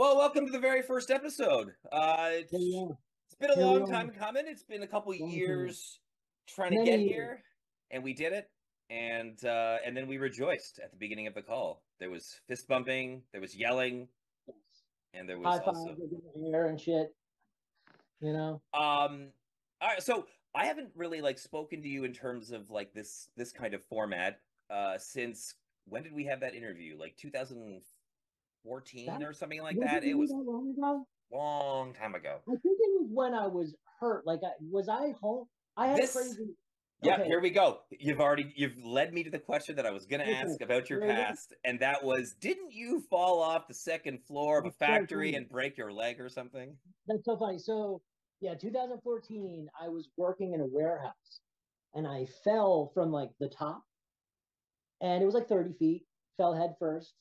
Well, welcome to the very first episode. Here we are. It's been a Here we long are. time coming. It's been a couple Long time. years trying to get Many years. here, and we did it. And then we rejoiced at the beginning of the call. There was fist bumping, there was yelling, Yes. and there was High fives also in the air and shit. You know. all right, so I haven't really like spoken to you in terms of like this kind of format since when did we have that interview? Like 2014 That or something like was it that. It really was that long ago? a long time ago. I think it was when I was hurt. Like, was I home? I had a This crazy. Yeah, Okay. here we go. You've led me to the question that I was going to Okay. ask about your Here we go. past, and that was, didn't you fall off the second floor of a That's so factory funny. and break your leg or something? That's so funny. So yeah, 2014. I was working in a warehouse, and I fell from like the top, and it was like 30 feet. Fell head first,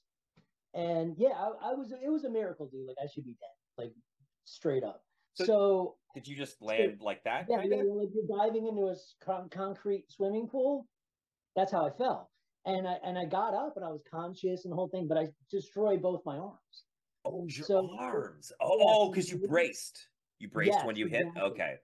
and yeah, I was. It was a miracle, dude. Like I should be dead. Like straight up. So So, did you just so land like that, yeah, kind yeah, of? like you're diving into a concrete swimming pool. That's how I fell, and I got up and I was conscious and the whole thing, but I destroyed both my arms. Oh, your So arms. yeah, Oh, so because you braced. You braced when yes, you hit? exactly. Okay.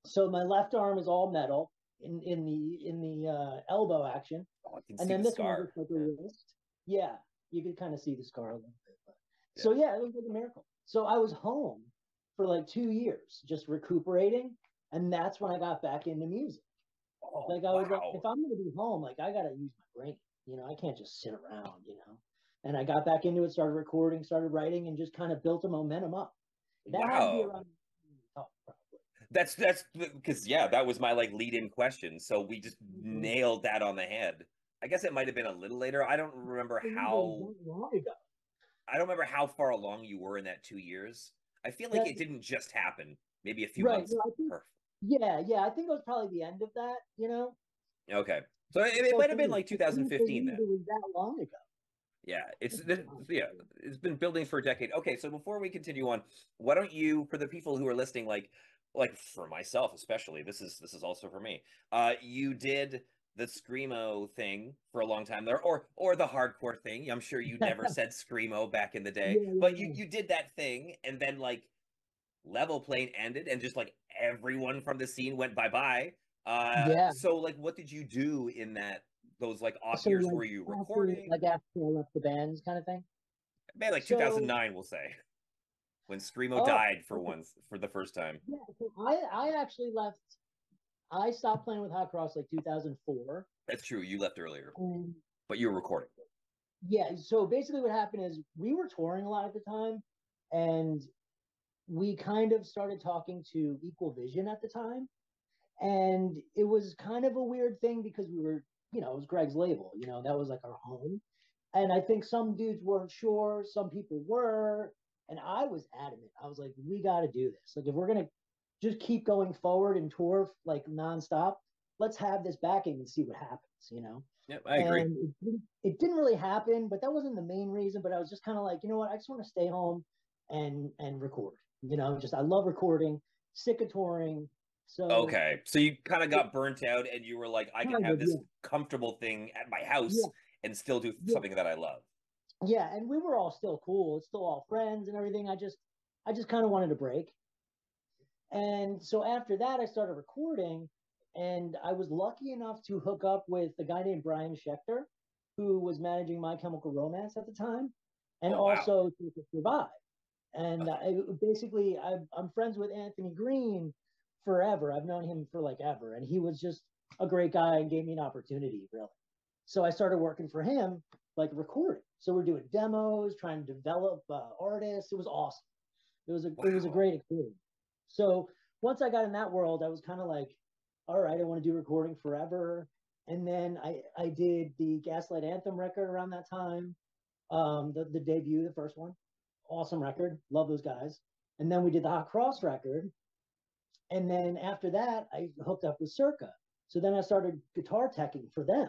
So my left arm is all metal in the elbow action, Oh, I can and see then the this one looks scar. like a Yeah. wrist. Yeah, you could kind of see the scar a little bit. But, Yeah. so yeah, it was like a miracle. So I was home for like 2 years, just recuperating, and that's when I got back into music. Oh, Like I was like, if wow. I'm gonna be home, like I gotta use my brain. I can't just sit around. And I got back into it, started recording, started writing, and just kind of built a momentum up. That had to be Wow. around top, probably. That's because yeah, that was my like lead-in question. So we just Mm-hmm. nailed that on the head. I guess it might have been a little later. Believe it was that long ago. I don't remember how far along you were in that 2 years. I feel like That it didn't just happen. Maybe a few right. months. No, I think Perfect. yeah. I think it was probably the end of that. Okay. So it, It's it so might have been funny. like I couldn't 2015 believe then. it was that long ago. Yeah, That's wild. yeah, it's been building for a decade. Okay, so before we continue on, why don't you, for the people who are listening, like for myself especially, this is also for me. You did the screamo thing for a long time there, or the hardcore thing. I'm sure you never said screamo back in the day, Yeah, but yeah, you did that thing, and then like level plane ended, and just like everyone from the scene went bye bye. yeah. So like, what did you do in those like off So years? Were you after recording? like after I left the bands kind of thing. Man, like So 2009, we'll say, when Screamo oh, died okay. for the first time. Yeah, so I actually left. I stopped playing with Hot Cross like 2004, That's true. You left earlier, and but you were recording. yeah. So basically, what happened is we were touring a lot at the time, and we kind of started talking to Equal Vision at the time, and it was kind of a weird thing because we were, it was Greg's label. That was like our home, and I think some dudes weren't sure, some people were, and I was adamant. I was like, we got to do this. Like, if we're gonna just keep going forward and tour like nonstop, let's have this backing and see what happens. Yep, I agree. And it didn't really happen, but that wasn't the main reason. But I was just kind of like, you know what? I just want to stay home and record. Just I love recording, sick of touring. So Okay, so you kind of got burnt out, and you were like, I can kind have of, this yeah, comfortable thing at my house yeah, and still do yeah, something that I love. yeah. And we were all still cool. It's still all friends and everything. I just kind of wanted a break. And so after that, I started recording, and I was lucky enough to hook up with a guy named Brian Schechter, who was managing My Chemical Romance at the time, and Oh wow. also to Survive. And basically, I'm friends with Anthony Green forever. I've known him for like ever, and he was just a great guy and gave me an opportunity, really. So I started working for him, like recording. So we're doing demos, trying to develop artists. It was awesome. It was a Wow. great experience. So once I got in that world, I was kind of like, all right, I want to do recording forever. And then I did the Gaslight Anthem record around that time, the debut, the first one. Awesome record. Love those guys. And then we did the Hot Cross record. And then after that, I hooked up with Circa. So then I started guitar teching for them.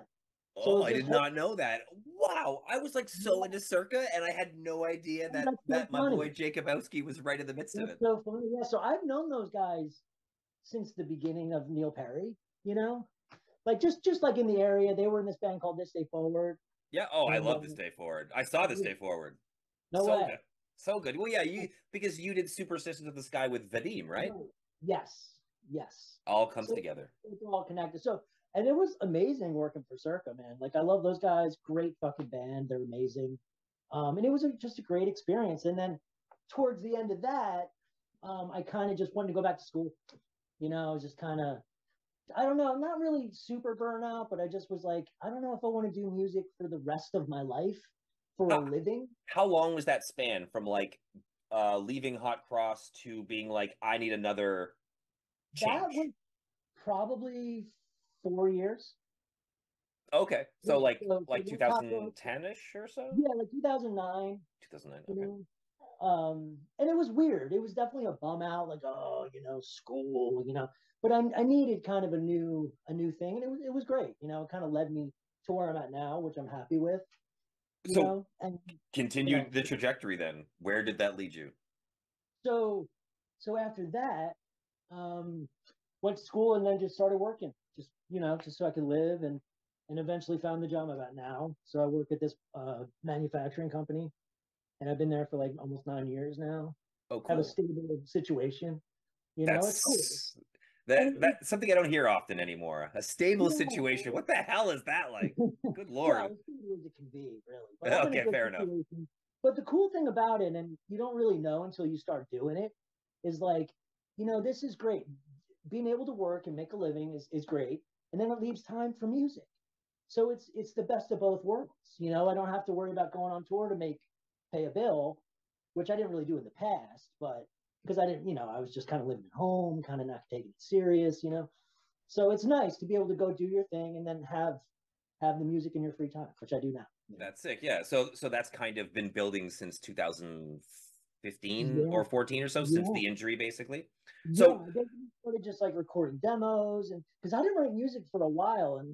So it Oh, was I this did whole, not know that. Wow, I was like so into Circa, and I had no idea oh, that that's so that my boy funny. Jacobowski was right in the midst of That's it. so funny. Yeah. So I've known those guys since the beginning of Neil Perry, like just like in the area, they were in this band called This Day Forward, Yeah. Oh, I and love this day forward. I saw this yeah, day forward. no So good. way. So good. Well, yeah, because you did Super Sisters of the Sky with Vadim, right? Right. Yes, yes. All comes So together. it's all connected. So, and it was amazing working for Circa, man. Like I love those guys. Great fucking band. They're amazing. And it was just a great experience. And then towards the end of that, I kind of just wanted to go back to school. I was just kind of, I don't know, not really super burnout, but I just was like, I don't know if I want to do music for the rest of my life for a How, living. how long was that span from like leaving Hot Cross to being like, I need another That change? was probably 4 years. Okay. Yeah, So so like that's Hot Cross. 2010-ish or so? Yeah, like 2009. 2009. You Okay. know, and it was weird. It was definitely a bum out, like, oh, school, but I needed kind of a new thing, and it was great. It kind of led me to where I'm at now, which I'm happy with. So And continued the trajectory then. Where did that lead you? so so after that, um went to school and then just started working, just so I could live, and eventually found the job I'm at now. So I work at this manufacturing company, and I've been there for like almost 9 years now. Oh, Have a cool. stable situation. It's cool. That's that's something I don't hear often anymore. A stable situation. Yeah, What the hell is that like? Good well, Lord. as stable as it can be, really. But I'm in a Okay, good fair enough. situation. But the cool thing about it, and you don't really know until you start doing it, is like, this is great. Being able to work and make a living is great. And then it leaves time for music. So it's the best of both worlds. I don't have to worry about going on tour to pay a bill, which I didn't really do in the past, but because I didn't, I was just kind of living at home, kind of not taking it serious. So it's nice to be able to go do your thing and then have the music in your free time, which I do now. That's sick. Yeah. So that's kind of been building since 2015 Yeah, or 14 or so, since yeah, the injury, basically. yeah. So I basically started just like recording demos, and because I didn't write music for a while, and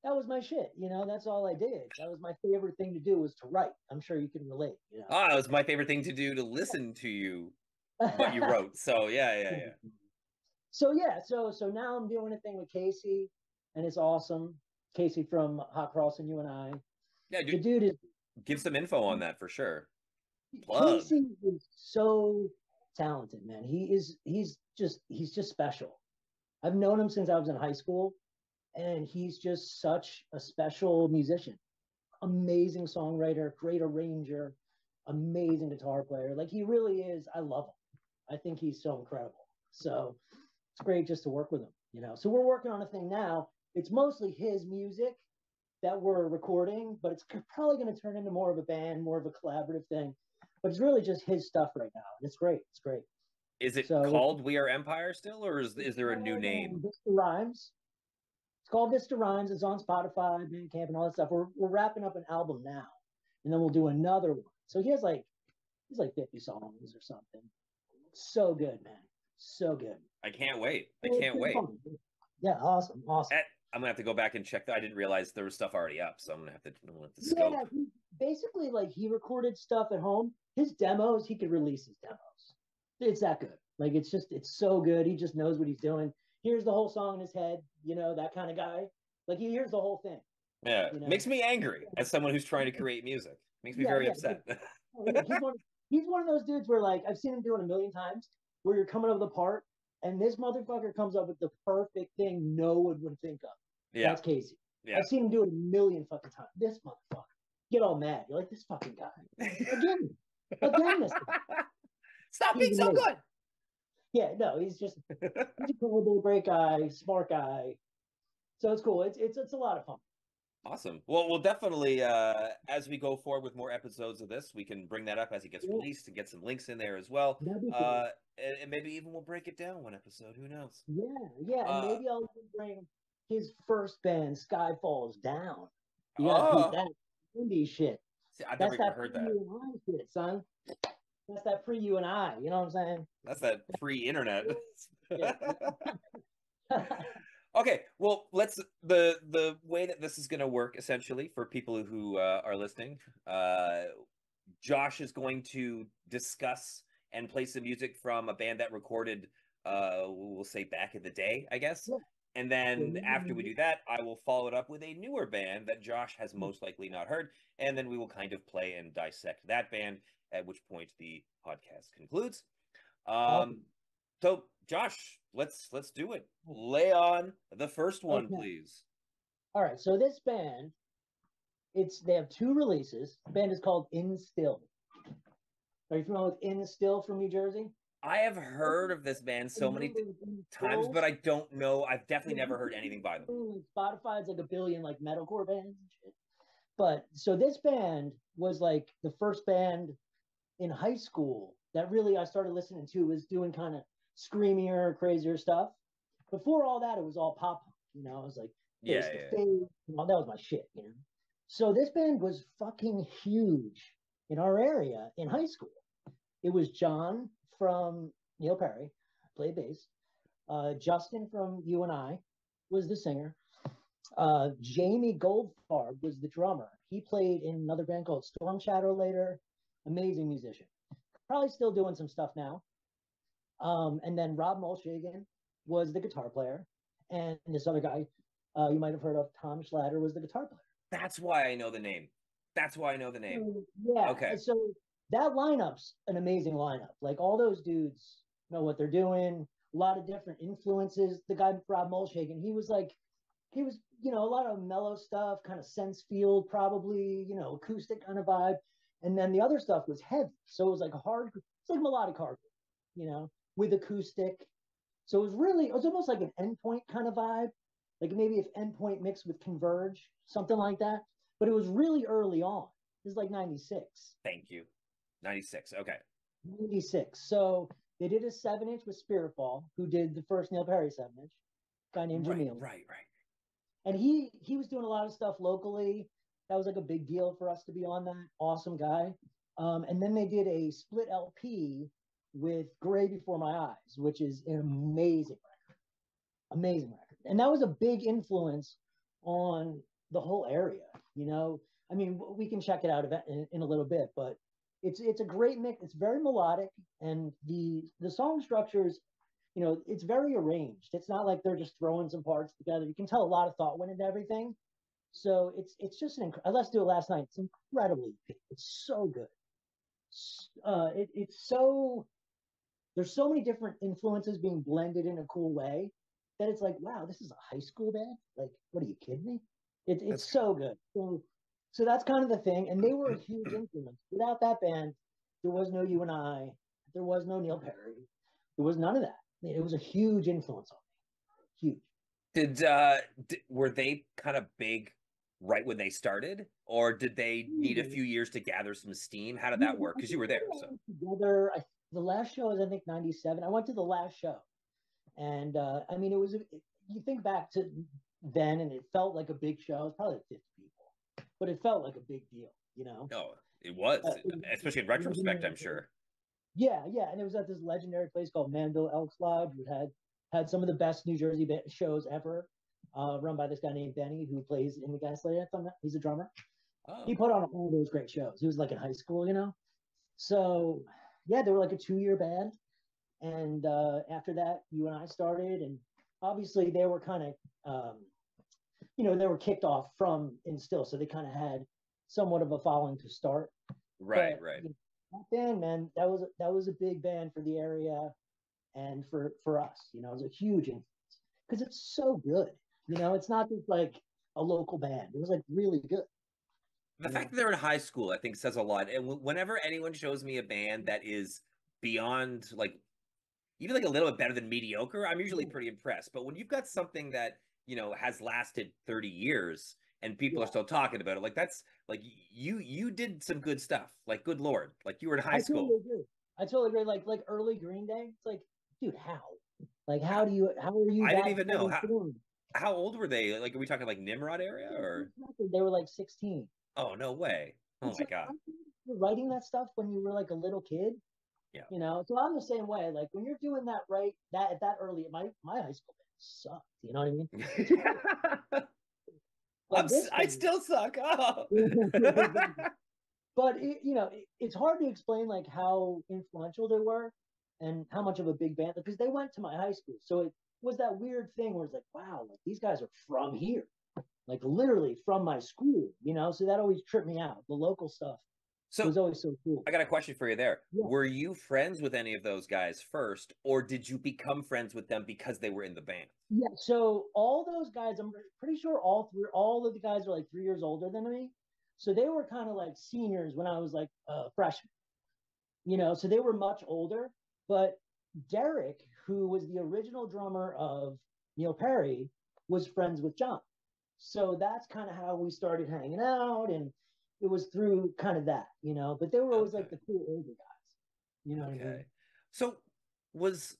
that was my shit. That's all I did. That was my favorite thing to do, was to write. I'm sure you can relate. it was my favorite thing to do to listen to what you wrote. So yeah. So yeah, so now I'm doing a thing with Casey, and it's awesome. Casey from Hot Cross and You and I. Yeah, The dude is give some info on that for sure. Plug. Casey is so talented, man. He's just special. I've known him since I was in high school, and he's just such a special musician. Amazing songwriter, great arranger, amazing guitar player. Like he really is. I love him. I think he's so incredible. So it's great just to work with him. So we're working on a thing now. It's mostly his music that we're recording, but it's probably going to turn into more of a band, more of a collaborative thing. But it's really just his stuff right now, and it's great. It's great. Is it So called We Are Empire still, or is there a new called name? Vista Rhymes. It's called Vista Rhymes. It's on Spotify, Bandcamp, and all that stuff. We're wrapping up an album now, and then we'll do another one. So he's like 50 songs or something. So good, man. So good. I can't wait. I So it's can't been wait. fun. Yeah, awesome, awesome. I'm gonna have to go back and check that. I didn't realize there was stuff already up, so I'm gonna have to Yeah, scope. basically like he recorded stuff at home. His demos, he could release his demos. It's that good. Like it's so good. He just knows what he's doing. Here's the whole song in his head, that kind of guy. Like he hears the whole thing, Yeah, you know. makes me angry as someone who's trying to create music. Makes me Yeah, very yeah. upset. Oh, yeah. He's one of those dudes where like I've seen him do it a million times, where you're coming up with a part and this motherfucker comes up with the perfect thing no one would think of. Yeah, That's Casey. yeah. I've seen him do it a million fucking times. This motherfucker. Get all mad. You're like, this fucking guy. Again. Again this guy. Stop being He's so amazing. good. Yeah, no, he's a cool, great guy, smart guy. So it's cool. It's a lot of fun. Awesome. Well, we'll definitely, as we go forward with more episodes of this, we can bring that up as it gets Yeah, released and get some links in there as well. that'd be cool. And maybe even we'll break it down one episode. Who knows? Yeah, yeah, and Uh, maybe I'll even bring his first band, Sky Falls Down. You gotta peep oh, that indie shit. see, I've never That's even that heard pre that. you and I shit, son. That's that pre you and I. You know what I'm saying? That's that pre-internet. Yeah. Okay, well, the way that this is going to work essentially for people who are listening. Josh is going to discuss and play some music from a band that recorded, we'll say back in the day, I guess. Yeah. And then after we do that, I will follow it up with a newer band that Josh has most likely not heard, and then we will kind of play and dissect that band. at which point the podcast concludes. Awesome. So Josh, let's do it. Lay on the first one, Okay. please. All right. So this band, they have two releases. The band is called Instil. Are you familiar with Instil from New Jersey? I have heard of this band so many times, but I don't know. I've definitely never heard anything by them. Spotify is like a billion like metalcore bands and shit. But so this band was like the first band in high school that really I started listening to, was doing kind of screamier, crazier stuff. Before all that, it was all pop. You know, it was like face to face. You know, that was my shit. You know, so this band was fucking huge in our area in high school. It was John from Neil Perry, played bass. Justin from You and I was the singer. Jamie Goldfarb was the drummer. He played in another band called Storm Shadow later. Amazing musician. Probably still doing some stuff now. And then Rob Molshagen was the guitar player. And this other guy you might have heard of, Tom Schlatter, was the guitar player. That's why I know the name. Yeah. Okay. So that lineup's an amazing lineup. Like all those dudes know what they're doing. A lot of different influences. The guy Rob Molshagen, he was, you know, a lot of mellow stuff, kind of sense field, probably, you know, acoustic kind of vibe. And then the other stuff was heavy. So it was like it's like melodic hardcore, you know, with acoustic. So it was almost like an Endpoint kind of vibe. Like maybe if Endpoint mixed with Converge, something like that. But it was really early on. It was like 96. Thank you. 96. Okay. 96. So they did a 7-inch with Spiritfall, who did the first Neil Perry 7-inch, guy named Jamil. Right. And he was doing a lot of stuff locally. That was like a big deal for us to be on that. Awesome guy. And then they did a split LP with Gray Before My Eyes, which is an amazing record. Amazing record. And that was a big influence on the whole area, you know. I mean, we can check it out in a little bit, but it's a great mix. It's very melodic, and the song structures, you know, it's very arranged. It's not like they're just throwing some parts together. You can tell a lot of thought went into everything. So it's just let's do it last night. It's incredibly, it's so good. It's so, there's so many different influences being blended in a cool way that it's like, wow, this is a high school band. Like, what are you kidding me? It's so good. So that's kind of the thing. And they were a huge influence. Without that band, there was no You and I. There was no Neil Perry. There was none of that. It was a huge influence on me. Huge. Were they kind of big right when they started, or did they need a few years to gather some steam? How did that work? Because you were there. So together, the last show was, I think, 97. I went to the last show, and I mean, you think back to then, and it felt like a big show. It was probably like 50 people, but it felt like a big deal, you know. No, it was, especially in retrospect, I'm sure. Yeah, and it was at this legendary place called Manville Elks Lodge, which had some of the best New Jersey shows ever, run by this guy named Benny, who plays in the Gaslight Anthem. He's a drummer. Oh. He put on all those great shows. He was like in high school, you know. So yeah, they were like a 2-year band, and after that, You and I started, and obviously they were kind of, you know, they were kicked off from Instil, so they kind of had somewhat of a following to start. Right. You know, that band, man, that was a big band for the area and for us. You know, it was a huge influence because it's so good. You know, it's not just like a local band. It was like really good. The fact that they're in high school, I think, says a lot. And whenever anyone shows me a band that is beyond, like, even like a little bit better than mediocre, I'm usually pretty impressed. But when you've got something that, you know, has lasted 30 years and people are still talking about it, like, that's like you did some good stuff. Like, good Lord, like you were in high school. I totally agree. Like early Green Day, it's like, dude, how? Like, how are you? I didn't even know how old were they? Like, are we talking like Nimrod area or? They were like 16. Oh, no way. Oh my God. You're writing that stuff when you were like a little kid. Yeah. You know, so I'm the same way. Like when you're doing that at that early, my high school band sucked. You know what I mean? I still suck. Oh. But you know, it's hard to explain like how influential they were and how much of a big band, because they went to my high school. So it was that weird thing where it's like, wow, like these guys are from here, like literally from my school, you know. So that always tripped me out. The local stuff It So was always so cool. I got a question for you there. Yeah. Were you friends with any of those guys first, or did you become friends with them because they were in the band? Yeah. So all those guys, I'm pretty sure all of the guys are like 3 years older than me. So they were kind of like seniors when I was like a freshman, so they were much older. But Derek, who was the original drummer of Neil Perry, was friends with John. So that's kind of how we started hanging out. And it was through kind of that. But they were always like Okay. the cool older guys. You know what I mean? Okay. So was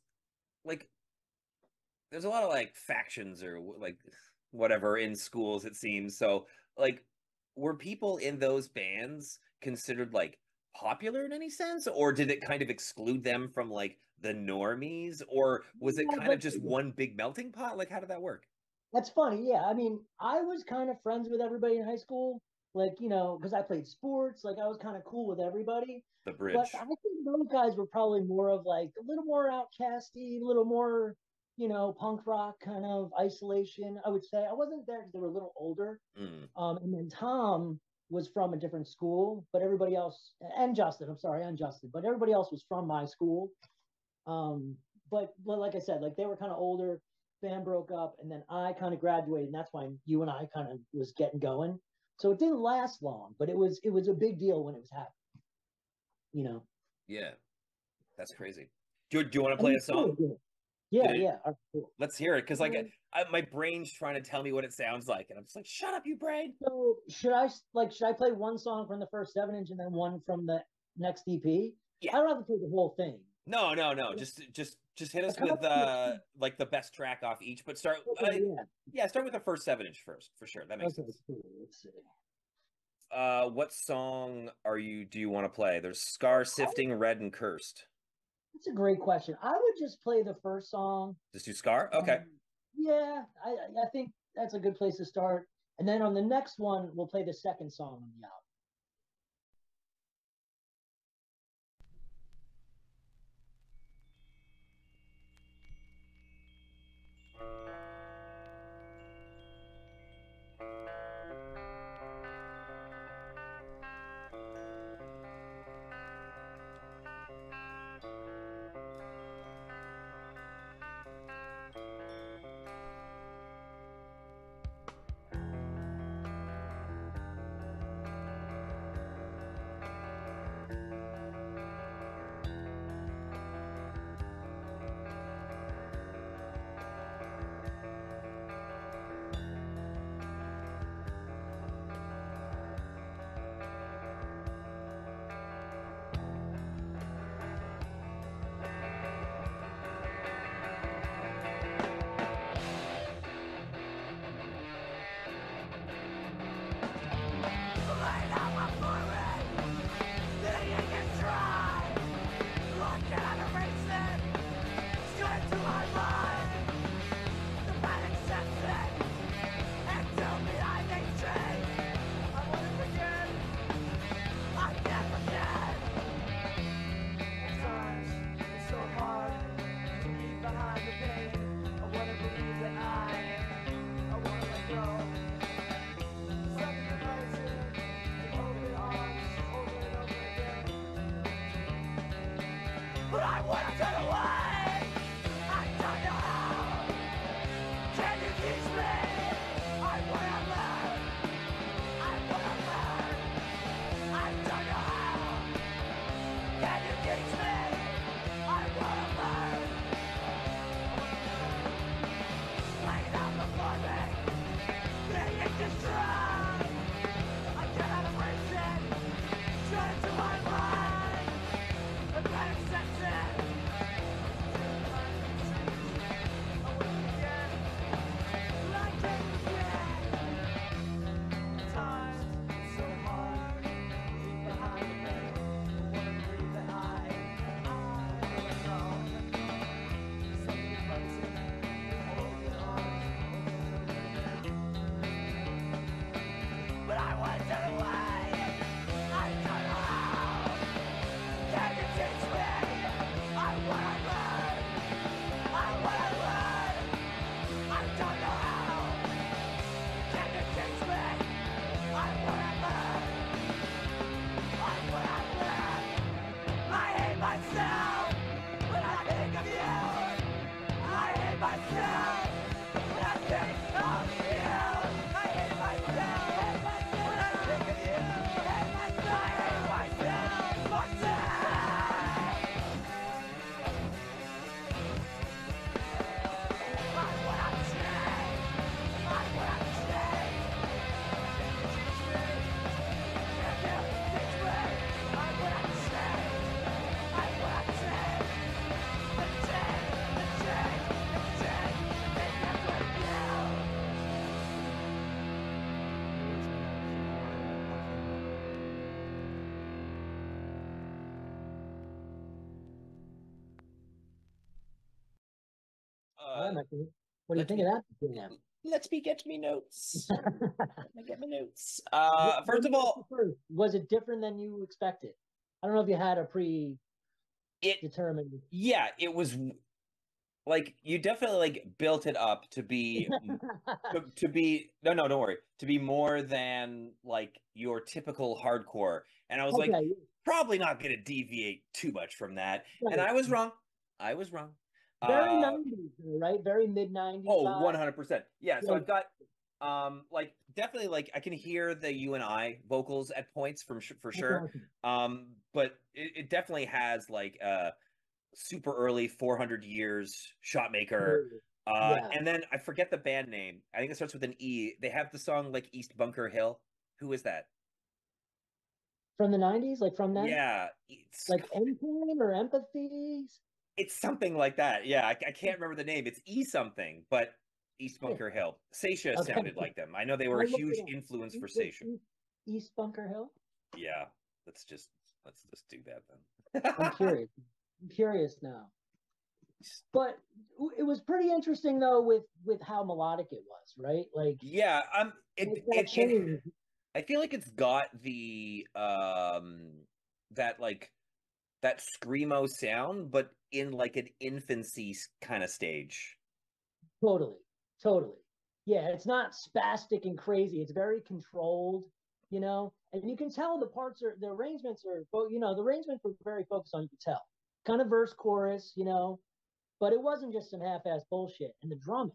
like there's a lot of like factions or like whatever in schools it seems. So like were people in those bands considered like popular in any sense, or did it kind of exclude them from like the normies, or was it Yeah, kind of like, just one big melting pot? Like how did that work? that's funny. Yeah. I mean, I was kind of friends with everybody in high school, like, because I played sports. Like, I was kind of cool with everybody. The But I bridge. think those guys were probably more of like a little more outcasty, a little more, punk rock kind of isolation. I would say I wasn't there because they were a little older. Mm. And then Tom was from a different school, but everybody else, and Justin, I'm sorry, and Justin, but everybody else was from my school. Um, but like I said, like they were kind of older. Band broke up, and then I kind of graduated, and that's why you and I kind of was getting going. So it didn't last long, but it was a big deal when it was happening. You know, Yeah, that's crazy. Do you want to and play it a was cool. song? Yeah, Did it? yeah. All right, cool. Let's hear it, because like my brain's trying to tell me what it sounds like, and I'm just like, shut up, you brain. So should I play one song from the first 7 inch and then one from the next EP? Yeah. I don't have to play the whole thing. No, no, no. Just hit I us kind with of like the best track off each, but start okay, yeah. yeah, start with the first 7 inch first, for sure. That makes Okay, sense. cool. Let's see. What song do you want to play? There's Scar Sifting, Red and Cursed. That's a great question. I would just play the first song. Just do Scar? Okay. Yeah, I think that's a good place to start. And then on the next one, we'll play the second song on the album. All right, Uh, my friend. What do you let think of me that jam? let me get me notes. Let me get my notes. Let First me of ask you all, first. Was it different than you expected? I don't know if you had a it predetermined. yeah, it was like you definitely like built it up to be to be no, don't worry, to be more than like your typical hardcore. And I was like, Okay, probably not going to deviate too much from that. And right. I was wrong. I was wrong. Very Uh 90s, right? Very mid 90s oh, vibe. 100%. Yeah, so Like, I've got like definitely like I can hear the you and I vocals at points for that's sure. awesome. But it definitely has like super early 400 years shot maker. Yeah. And then I forget the band name. I think it starts with an E. They have the song like East Bunker Hill. Who is that? From the 90s, like from then? Yeah, Like Empire or Empathy? it's something like that. Yeah, I can't remember the name. It's E something, but East Yeah. Bunker Hill. Seisha Okay. sounded like them. I know they were a I'll look it huge up. influence for Wait, Seisha. East Bunker Hill? Yeah, let's just let's just do that I'm then. curious. I'm curious now. But it was pretty interesting though with how melodic it was, right? Yeah, Like that change. I feel like it's got the that like that screamo sound, but in like an infancy kind of stage. Totally. Totally. Yeah, it's not spastic and crazy. It's very controlled, and you can tell the arrangements are, the arrangements were very focused on, you could tell. Kind of verse chorus, but it wasn't just some half-ass bullshit. And the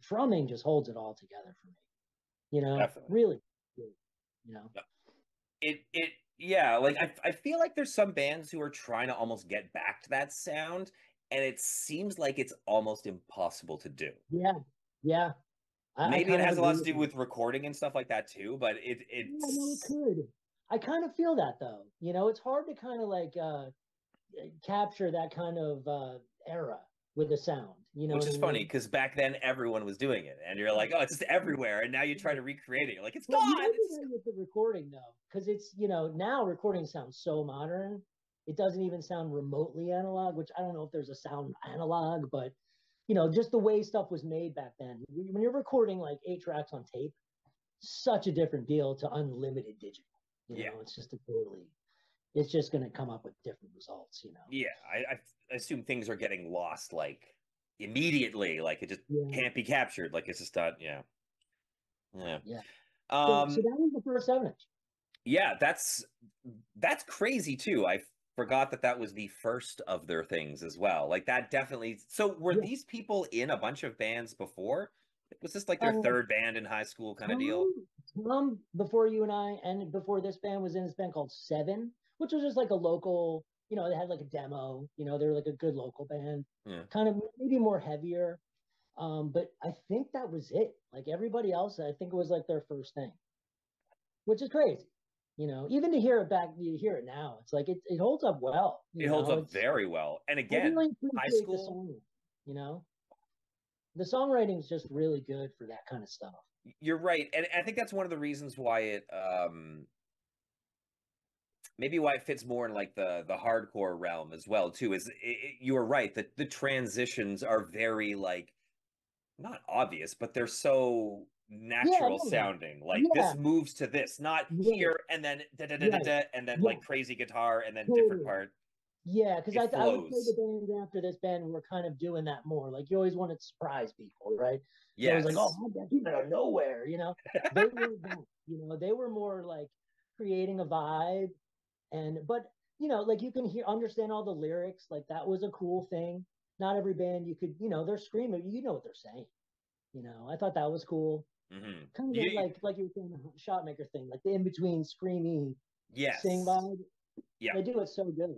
drumming just holds it all together for me, Definitely. really good, you know. It yeah, like I feel like there's some bands who are trying to almost get back to that sound, and it seems like it's almost impossible to do. Yeah, yeah. I Maybe it kind of has a lot agree to with do you. with recording and stuff like that too, but Yeah, no, it it's could. I kind of feel that though. It's hard to kind of like capture that kind of era with the sound. You know which what I is funny mean? because back then everyone was doing it, and you're like, oh, it's just everywhere, and now you try to recreate it, you're like, it's Well, you gone. might be right with the recording though, because it's now recording sounds so modern. It doesn't even sound remotely analog, which I don't know if there's a sound analog, but just the way stuff was made back then. When you're recording like 8 tracks on tape, such a different deal to unlimited digital. Yeah, It's just going to come up with different results. yeah. I assume things are getting lost like immediately, like it just Yeah, can't be captured, like it's just not. Yeah, yeah. yeah. So Um, that was the first 7 inch. yeah, that's crazy too. I forgot that that was the first of their things as well. Like that definitely. So were Yeah. these people in a bunch of bands before? Was this like their Uh, third band in high school kind of deal? Tom, before you and I, and before this band, was in this band called Seven, which was just like a local. They had like a demo. They were like a good local band, Yeah. kind of maybe more heavier. But I think that was it. Like everybody else, I think it was like their first thing, which is crazy. Even to hear it back, you hear it now. It's like it holds up well. It holds up very well. And I again, really high appreciate the school, song. You know, the songwriting is just really good for that kind of stuff. you're right. And I think that's one of the reasons why it maybe why it fits more in like the hardcore realm as well too is you're right that the transitions are very like not obvious, but they're so Yeah, natural no, sounding. Like yeah, this moves to this, not right, here and then da da da da right, da, and then yeah, like crazy guitar and then different totally. part. Yeah, because It I would say the flows. bands after this band were kind of doing that more. Like you always wanted to surprise people, right? You're always like, oh, Yes. that came out of nowhere. They weren't that. They were more like creating a vibe, but like you can understand all the lyrics. Like that was a cool thing. not every band you could, they're screaming, you know what they're saying. I thought that was cool. Mm-hmm. Kind of like you were saying the shot maker thing, like the in between screamy sing Yes. vibe. Yeah. They do it so good.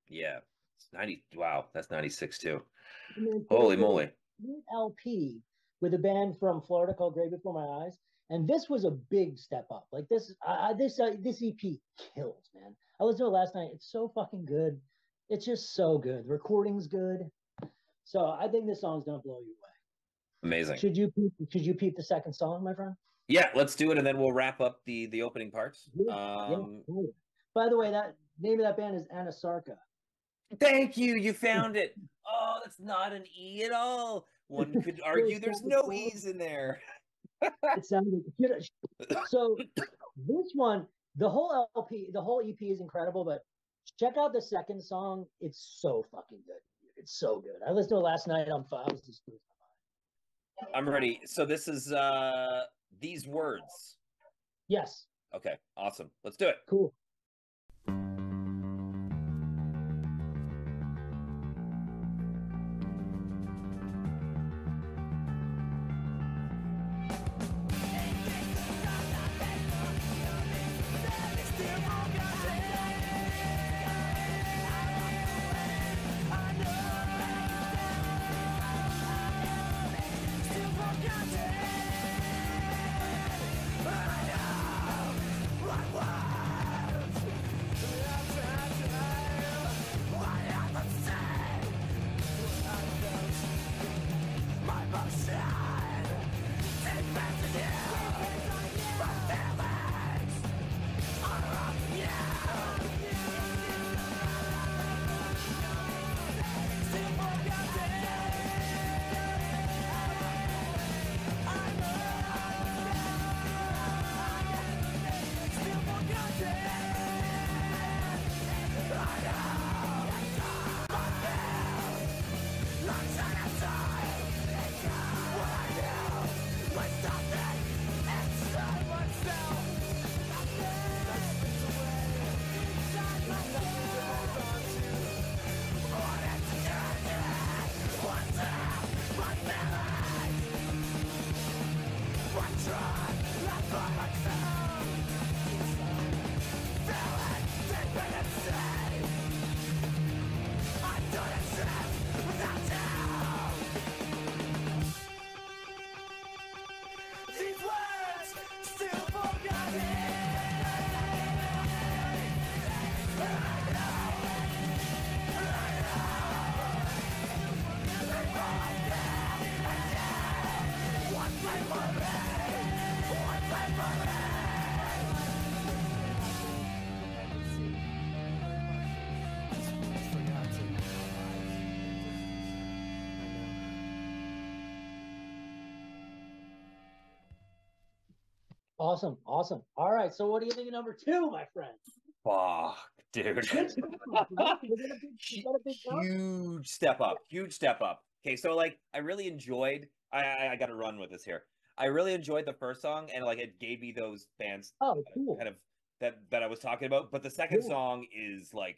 Yeah. It's 90. Wow, that's 96 too. And then Holy there was moly. an LP with a band from Florida called Gray Before My Eyes, and this was a big step up. Like this EP kills, man. I listened to it last night. It's so fucking good. It's just so good. The recording's good. So I think this song's gonna blow you away. Amazing. Should you peep the second song, my friend? Yeah, let's do it, and then we'll wrap up the opening parts. Yeah, yeah. By the way, that name of that band is Anasarca. Thank you. You found it. Oh, that's not an E at all. One could argue there's no E's in there. It sounded so. This one, the whole LP, the whole EP is incredible, but check out the second song. It's so fucking good. It's so good. I listened to it last night. I was just I'm ready. So this is these words. yes. Okay, awesome. Let's do it. Cool. Awesome. Awesome. All right. So what do you think of number two, my friend? Fuck, dude. Good step up, right? Was that a big jump? Huge step up. Huge step up. Okay, so like I really enjoyed I got to run with this here. I really enjoyed the first song and like it gave me those bands Oh, cool. kind of that I was talking about, but the second Yeah. song is like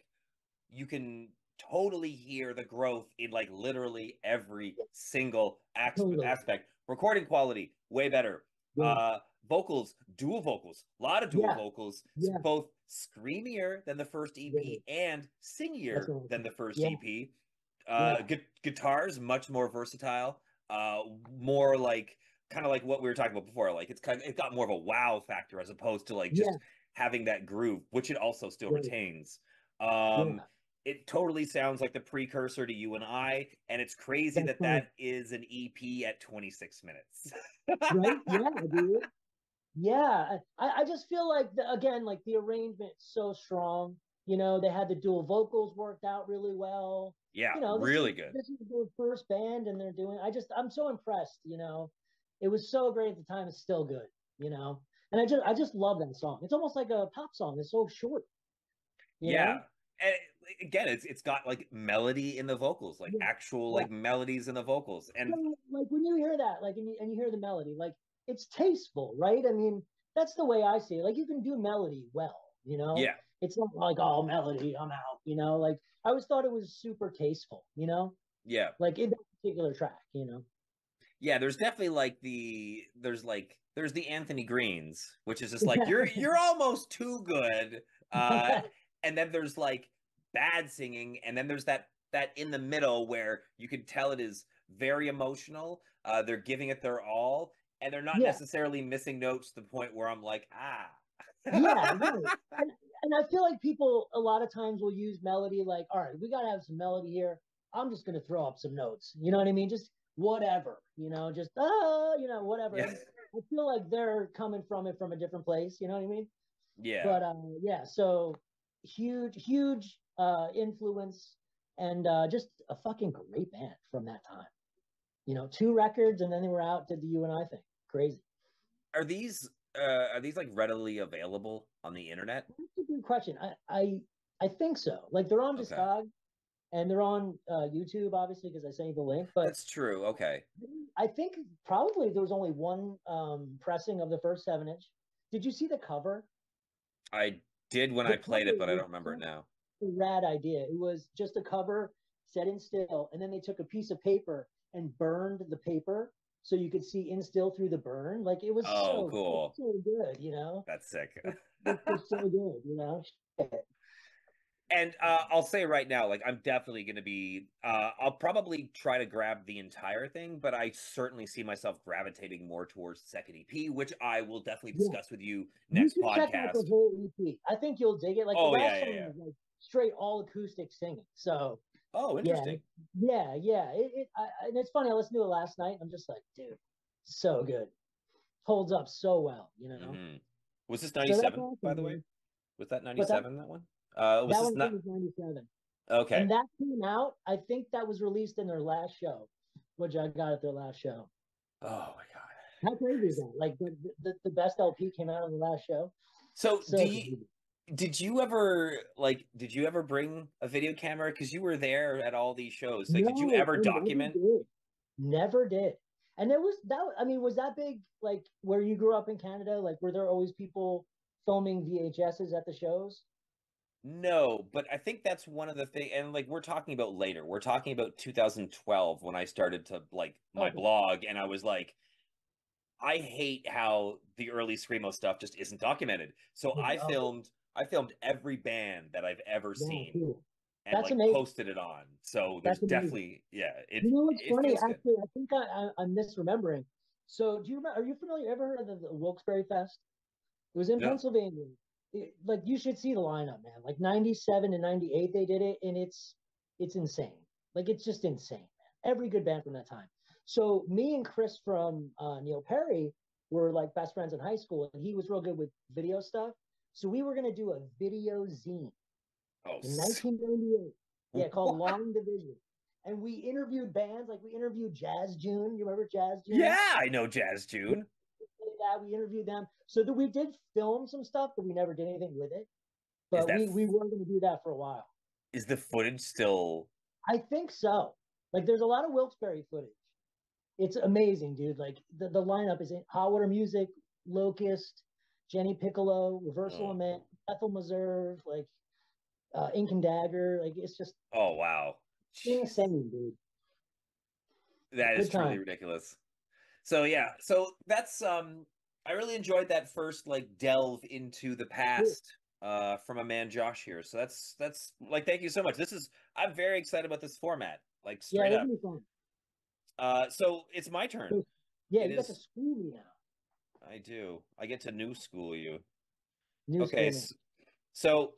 you can totally hear the growth in like literally every single Totally. aspect. Recording quality way better. Yeah. Vocals, dual vocals, a lot of dual Yeah. vocals, Yeah. both screamier than the first Yeah. EP and That's singier than awesome. the first Yeah. EP. Yeah. Guitars much more versatile, more like kind of like what we were talking about before. Like it's got more of a wow factor as opposed to like just Yeah. having that groove, which it also still Right. retains. Um, Yeah. it totally sounds like the precursor to You and I, and it's crazy That's that right. that is an EP at 26 minutes. Right. Yeah, dude. Yeah. I just feel like again, like the arrangement's so strong. They had the dual vocals worked out really well. Yeah, This is really good. this is their first band and they're doing I'm so impressed. It was so great at the time, it's still good. And I just love that song. It's almost like a pop song. It's so short, you Yeah. know? And again, it's got like melody in the vocals, like Yeah. actual Yeah. like melodies in the vocals. And So, like when you hear that, like and you hear the melody, like it's tasteful, right? I mean, that's the way I see it. Like you can do melody well. yeah, It's not like, oh, melody, I'm out. Like I always thought it was super tasteful. Yeah. like in that particular track, you know. Yeah, there's definitely like there's the Anthony Greens, which is just like you're almost too good. And then there's like bad singing, and then there's that in the middle where you can tell it is very emotional. They're giving it their all, and they're not Yeah, necessarily missing notes to the point where I'm like, ah. yeah, right. And I feel like people a lot of times will use melody like, all right, we got to have some melody here. I'm just going to throw up some notes. You know what I mean? Just whatever, you know, just, whatever. Yeah. And I feel like they're coming from it from a different place. You know what I mean? Yeah. But yeah, so huge influence and just a fucking great band from that time. You know, 2 records and then they were out, did the You and I thing. Crazy. Are these like readily available on the internet? That's a good question. I think so. Like they're on Okay. Discog and they're on YouTube, obviously, because I sent you the link. But That's true. Okay. I think probably there was only one pressing of the first 7 inch. Did you see the cover? I did when The I played cover it, but I was don't remember it such now. a rad idea. It was just a cover set in still, and then they took a piece of paper and burned the paper so you could see in still through the burn. Like Oh, it's cool. so good, you know. That's sick. It's just so good, you know. Shit. And I'll say right now, like I'm definitely going to be. I'll probably try to grab the entire thing, but I certainly see myself gravitating more towards the second EP, which I will definitely Yeah, discuss with you you next should check out the podcast. whole EP. I think you'll dig it. Like the Oh yeah, last yeah, song yeah. was like straight all acoustic singing. So Oh, yeah, interesting. yeah. And it's funny. I listened to it last night. I'm just like, dude, so good. Holds up so well, you know. Hmm. Was this So that's 97, by awesome, the way? man. Was that What's that? 97, that one? Was That this one I think not? was '97, Okay. and that came out. I think that was released in their last show, which I got at their last show. Oh my God. How crazy is that? Like the best LP came out on the last show. So So crazy. did you ever bring a video camera? Because you were there at all these shows. Like, did you No, ever I never document? did. Never did. And it was that. I mean, was that big? Like where you grew up in Canada? Like were there always people filming VHSs at the shows? No, but I think that's one of the things, and like we're talking about later. We're talking about 2012 when I started to like my Okay. blog, and I was like, I hate how the early screamo stuff just isn't documented. So Oh, I filmed every band that I've ever wow, seen cool. and That's like amazing. posted it on. So there's That's amazing. definitely, yeah, You know what's it funny? feels good. Actually, I think I'm misremembering. So, do you remember? Are you familiar? Ever heard of the Wilkes-Barre Fest? It was in No. Pennsylvania. Like you should see the lineup, man. Like '97 and '98, they did it, and it's insane. Like it's just insane, man. Every good band from that time. So me and Chris from Neil Perry were like best friends in high school, and he was real good with video stuff. So we were gonna do a video zine Oh, in 1998. Yeah, called what? Long Division. And we interviewed bands, like we interviewed Jazz June. You remember Jazz June? Yeah, I know Jazz June. That we interviewed them. So that we did film some stuff, but we never did anything with it. Is But that we were going to do that for a while. is the footage still? I think so. Like there's a lot of Wilkes-Barre footage. It's amazing, dude. Like the lineup is in Hot Water Music, Locust, Jenny Piccolo, Reversal Oh, Lament, Ethel Meserve, like Ink and Dagger. Like it's just oh wow. Jeez. insane, dude. That is Good truly time. ridiculous. So yeah, so that's I really enjoyed that first like delve into the Cool. past from a man Josh here. So that's like thank you so much. I'm very excited about this format, like Yeah, straight this up. will be fun. So it's my turn. So, yeah, It you got to is school me now. I do. I get to new school you. New Okay, school me. so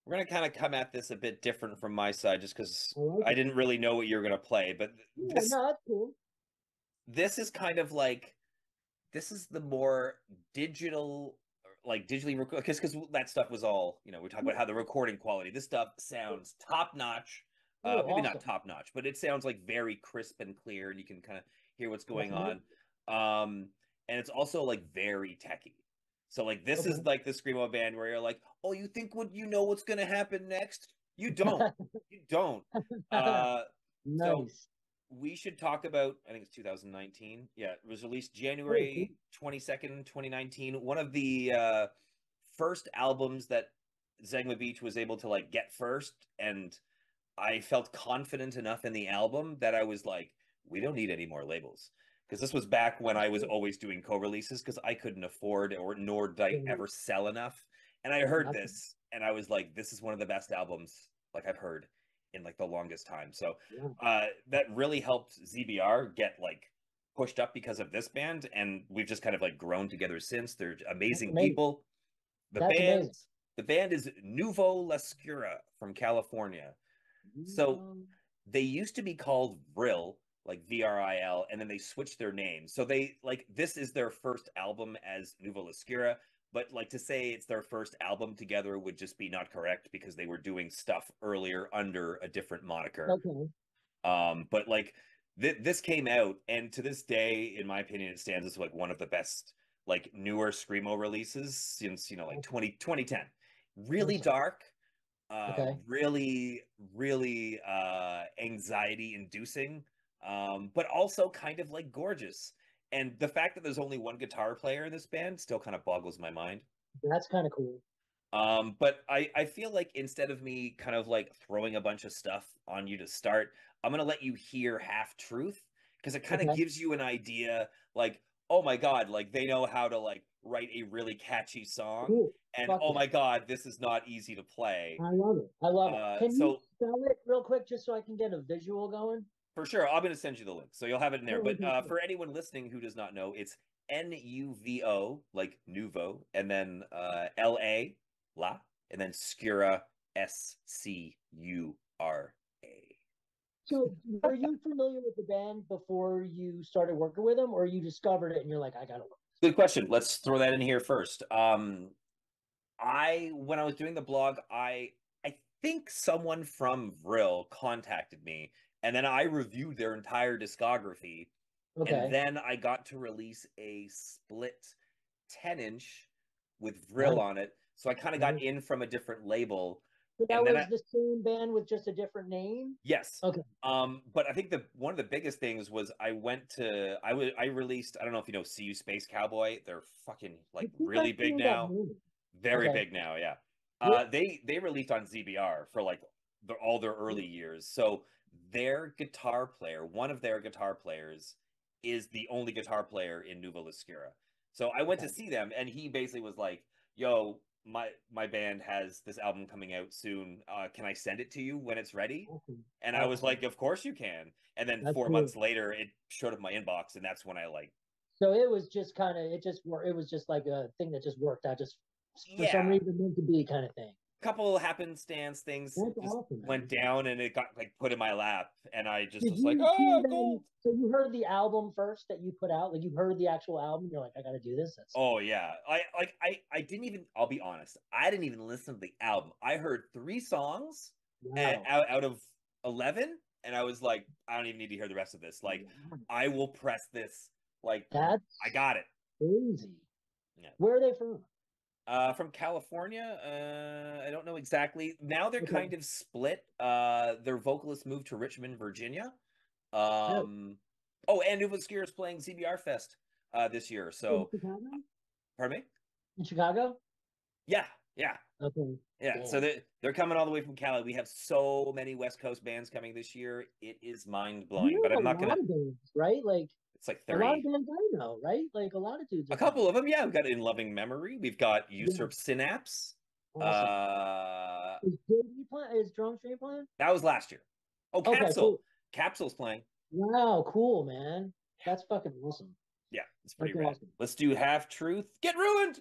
we're gonna kind of come at this a bit different from my side just because I like I it. didn't really know what you were gonna play, but Yeah, no, that's cool. this is kind of like this is the more digital like digitally record because that stuff was all we talk about Yeah. how the recording quality this stuff sounds top notch, Oh, maybe not awesome. top notch but it sounds like very crisp and clear and you can kind of hear what's That's going on, amazing. and it's also like very techy. So like this is Okay. like the screamo band where you're like, oh, you think what you know what's going to happen next. You don't. uh so Nice. we should talk about, I think it's 2019. Yeah, it was released Cool, cool. January 22nd, 2019. One of the first albums that Zegema Beach was able to like get first and I felt confident enough in the album that I was like, we don't need any more labels. Because this was back when I was always doing co-releases because I couldn't afford or nor did I ever sell enough. And I heard this and I was like, this is one of the best albums like I've heard in like the longest time. So that really helped ZBR get like pushed up because of this band. And we've just kind of like grown together since. They're amazing people. The That's band, amazing. the band is Nuvolascura from California. So they used to be called Vril, like VRIL, and then they switched their name. So they like this is their first album as Nuvolascura, but like to say it's their first album together would just be not correct because they were doing stuff earlier under a different moniker. Okay. But like this came out, and to this day, in my opinion, it stands as like one of the best like newer screamo releases since like 2010. Really dark, really anxiety inducing, but also kind of like gorgeous. And the fact that there's only one guitar player in this band still kind of boggles my mind. That's kind of cool. But I feel like instead of me kind of like throwing a bunch of stuff on you to start, I'm gonna let you hear Half Truth because it kind of gives you an idea like, oh my God, like they know how to like write a really catchy song. Cool. And oh my God, this is not easy to play. I love it. I love it. Can you spell it real quick just so I can get a visual going? For sure. I'm going to send you the link. So you'll have it in there. But for anyone listening who does not know, it's Nuvo, like Nuvo, and then LA, La, and then Scura, SCURA. So were you familiar with the band before you started working with them, or you discovered it and you're like, I got to work? Good question. Let's throw that in here first. When I was doing the blog, I think someone from Vril contacted me, and then I reviewed their entire discography, and then I got to release a split 10-inch with Vril on it. So I kind of got in from a different label. So that was the same band with just a different name? Yes. Okay. But I think one of the biggest things was I released, I don't know if you know See You Space Cowboy. They're fucking like really big now. Very big now, yeah. They released on ZBR for like all their early years. So their guitar player, one of their guitar players, is the only guitar player in Nuvolascura. So I went to see them, and he basically was like, "Yo, my band has this album coming out soon. Can I send it to you when it's ready?" And I was like, "Of course you can." And then 4 months later, it showed up in my inbox, and that's when I like. So it was just kind of it was just like a thing that just worked out, just for some reason meant to be kind of thing. Couple happenstance things went down, and it got like put in my lap, and I just was like, "Oh, cool." So you heard the album first that you put out, like you heard the actual album. You're like, I got to do this. Oh yeah, I didn't even. I'll be honest, I didn't even listen to the album. I heard 3 songs out of 11, and I was like, I don't even need to hear the rest of this. Like, I will press this. Like, I got it. Crazy. Yeah. Where are they from? From California. I don't know exactly. Now they're kind of split. Their vocalist moved to Richmond, Virginia. And Nuvolascura is playing ZBR Fest this year. So, pardon me? In Chicago? Yeah. Okay. Yeah. Damn. So they're coming all the way from Cali. We have so many West Coast bands coming this year. It is mind blowing. But I'm not gonna. Bands, right? Like. It's like 30. A lot of bands I know, right? Like a lot of dudes. A couple of them, yeah. We've got In Loving Memory. We've got Usurp Synapse. Awesome. Is Drum Stream playing? That was last year. Oh, Capsule. Cool. Capsule's playing. Wow, cool, man. That's fucking awesome. Yeah, it's pretty rad. Awesome. Let's do Half Truth. Get ruined!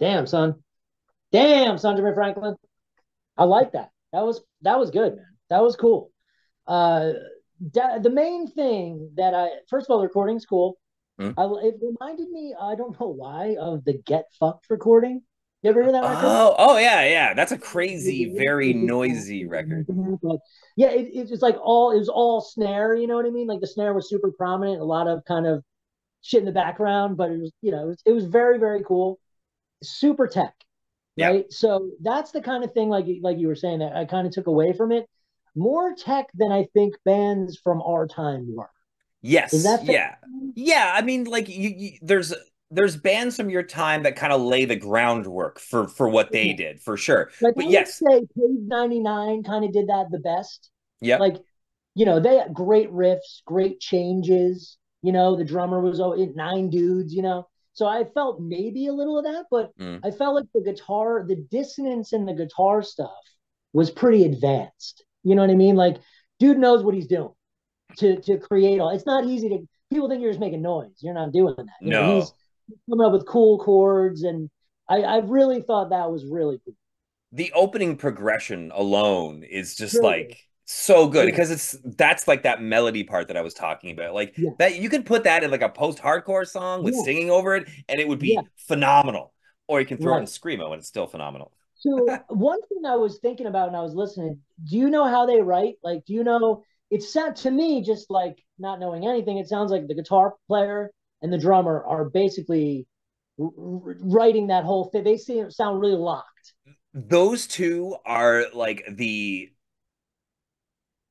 Damn, son. Damn, son, Jermaine Franklin. I like that. That was good, man. That was cool. Uh, the main thing that first of all, the recording's cool. Hmm? It reminded me, I don't know why, of the Get Fucked recording. You ever hear that record? Oh yeah, yeah. That's a crazy, very noisy record. Yeah, it was like it was all snare. You know what I mean? Like the snare was super prominent, a lot of kind of shit in the background, but it was, it was very, very cool. Super tech, Yeah. right? So that's the kind of thing, like you were saying, that I kind of took away from it. More tech than I think bands from our time were. Is Yes. that fair? Yeah. Yeah. I mean, like there's bands from your time that kind of lay the groundwork for what they Yeah. did for sure. Like I But would yes. say Cave 99 kind of did that the best. Yep. Like, they had great riffs, great changes. The drummer was nine dudes, So I felt maybe a little of that, but Mm. I felt like the dissonance in the guitar stuff was pretty advanced. You know what I mean? Like, dude knows what he's doing to create all. It's not easy to. People think you're just making noise. You're not doing that. He's No. coming up with cool chords, and I really thought that was really cool. The opening progression alone is just Really good. like so good Yeah. because that's like that melody part that I was talking about. Like Yeah. that you could put that in like a post-hardcore song with Yeah. singing over it and it would Yeah. be phenomenal. Or you can throw it in Right. screamo and it's still phenomenal. So one thing I was thinking about when I was listening, do you know how they write? Like, do you know? It sound to me, just like not knowing anything, it sounds like the guitar player and the drummer are basically writing that whole thing. They sound really locked. Those two are like the